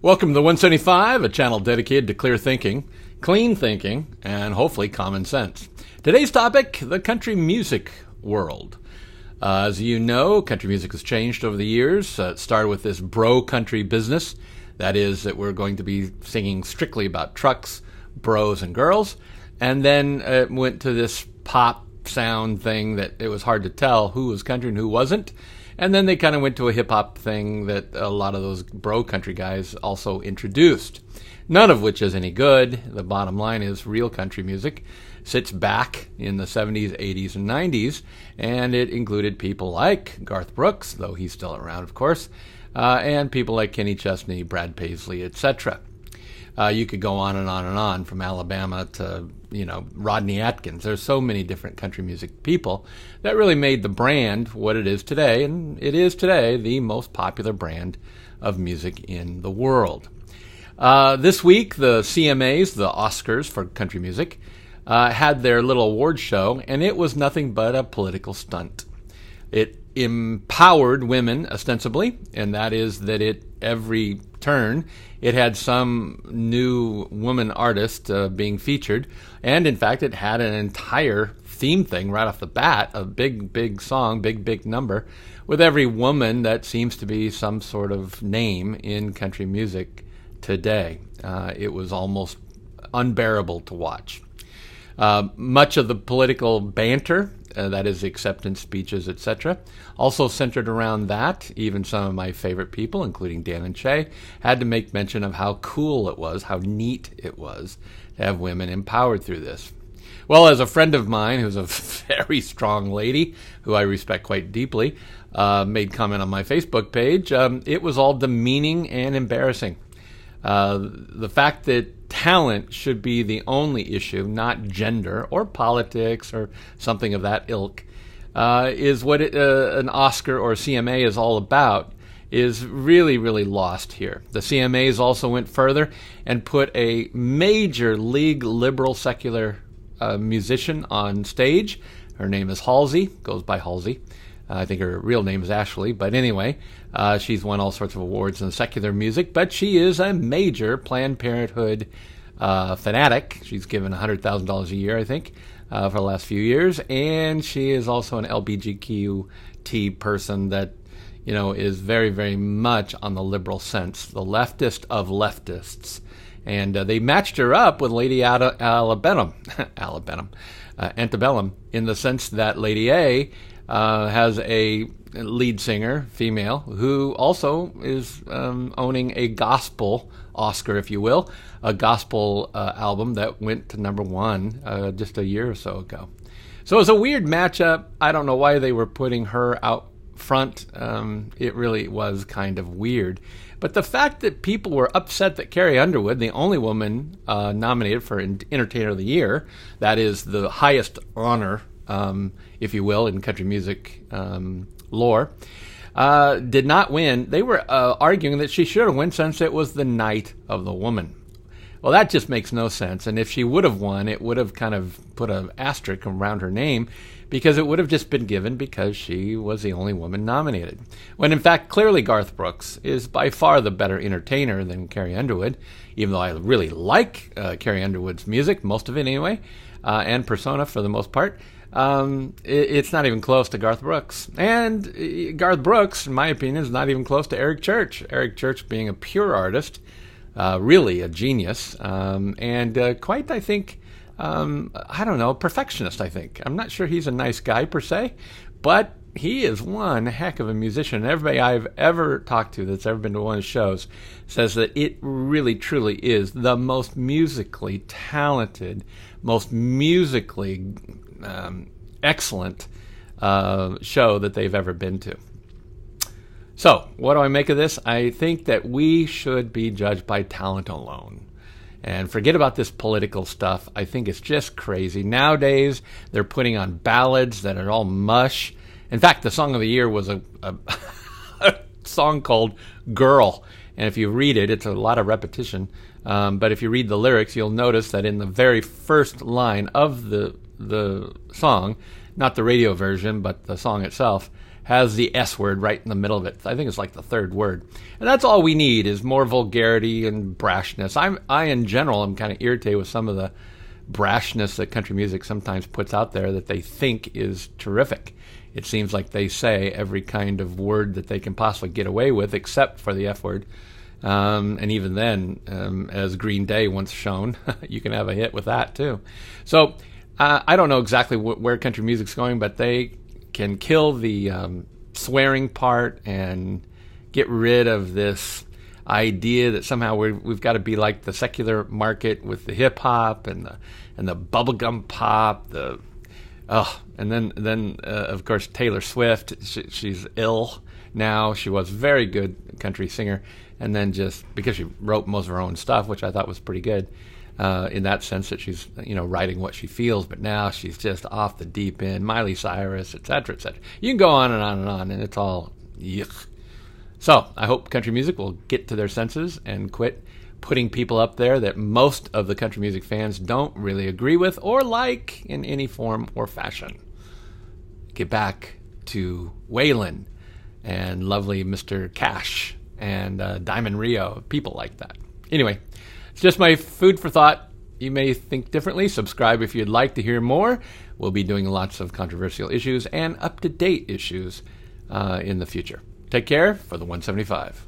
Welcome to the 175, a channel dedicated to clear thinking, clean thinking, and hopefully common sense. Today's topic, the country music world. As you know, country music has changed over the years. It started with this bro country business. That is, that we're going to be singing strictly about trucks, bros, and girls. And then it went to this pop sound thing that it was hard to tell who was country and who wasn't. And then they kind of went to a hip-hop thing that a lot of those bro country guys also introduced, none of which is any good. The bottom line is real country music sits back in the 70s, 80s, and 90s, and it included people like Garth Brooks, though he's still around, of course, and people like Kenny Chesney, Brad Paisley, etc. You could go on and on and on, from Alabama to, Rodney Atkins. There's so many different country music people that really made the brand what it is today, and it is today the most popular brand of music in the world. This week, the CMAs, the Oscars for country music, had their little award show, and it was nothing but a political stunt. It empowered women, ostensibly, and that is that every turn, it had some new woman artist being featured, and in fact, it had an entire theme thing right off the bat, a big song, big number, with every woman that seems to be some sort of name in country music today. It was almost unbearable to watch. Much of the political banter, that is acceptance speeches, etc., also centered around that. Even some of my favorite people, including Dan and Shay, had to make mention of how cool it was, how neat it was to have women empowered through this. Well, as a friend of mine who's a very strong lady, who I respect quite deeply, made comment on my Facebook page, it was all demeaning and embarrassing. The fact that talent should be the only issue, not gender or politics or something of that ilk, is what an Oscar or CMA is all about, is really, really lost here. The CMAs also went further and put a major league liberal secular musician on stage. Her name is Halsey, goes by Halsey. I think her real name is Ashley, but anyway, she's won all sorts of awards in secular music, but she is a major Planned Parenthood fanatic. She's given $100,000 a year, I think, for the last few years, and she is also an LGBTQ person that, is very, very much on the liberal sense, the leftist of leftists. And they matched her up with Lady Antebellum, in the sense that Lady A has a lead singer, female, who also is owning a gospel Oscar, if you will, a gospel album that went to number one just a year or so ago. So it was a weird matchup. I don't know why they were putting her out front. It really was kind of weird. But the fact that people were upset that Carrie Underwood, the only woman nominated for Entertainer of the Year, that is the highest honor, if you will, in country music lore, did not win. They were arguing that she should have won since it was the night of the woman. Well, that just makes no sense. And if she would have won, it would have kind of put an asterisk around her name, because it would have just been given because she was the only woman nominated. When in fact, clearly Garth Brooks is by far the better entertainer than Carrie Underwood, even though I really like Carrie Underwood's music, most of it anyway, and persona for the most part. It's not even close to Garth Brooks. And Garth Brooks, in my opinion, is not even close to Eric Church. Eric Church being a pure artist, really a genius, and quite, I think, perfectionist, I think. I'm not sure he's a nice guy per se, but he is one heck of a musician. Everybody I've ever talked to that's ever been to one of his shows says that it really, truly is the most musically talented, most musically excellent show that they've ever been to. So, what do I make of this? I think that we should be judged by talent alone. And forget about this political stuff. I think it's just crazy. Nowadays, they're putting on ballads that are all mush. In fact, the song of the year was a song called Girl. And if you read it, it's a lot of repetition. But if you read the lyrics, you'll notice that in the very first line of the song, not the radio version, but the song itself, has the S word right in the middle of it. I think it's like the third word. And that's all we need is more vulgarity and brashness. I in general, am kind of irritated with some of the brashness that country music sometimes puts out there that they think is terrific. It seems like they say every kind of word that they can possibly get away with except for the F word. And even then, as Green Day once shown, you can have a hit with that too. So I don't know exactly where country music's going, but they can kill the swearing part and get rid of this idea that somehow we've got to be like the secular market with the hip hop and the bubblegum pop, and then of course Taylor Swift. She's ill now. She was a very good country singer, and then just because she wrote most of her own stuff, which I thought was pretty good. In that sense that she's, writing what she feels, but now she's just off the deep end. Miley Cyrus, etc., etc. You can go on and on and on, and it's all yuck. So I hope country music will get to their senses and quit putting people up there that most of the country music fans don't really agree with or like in any form or fashion. Get back to Waylon and lovely Mr. Cash and Diamond Rio, people like that. Anyway, it's just my food for thought. You may think differently. Subscribe if you'd like to hear more. We'll be doing lots of controversial issues and up-to-date issues in the future. Take care for the 175.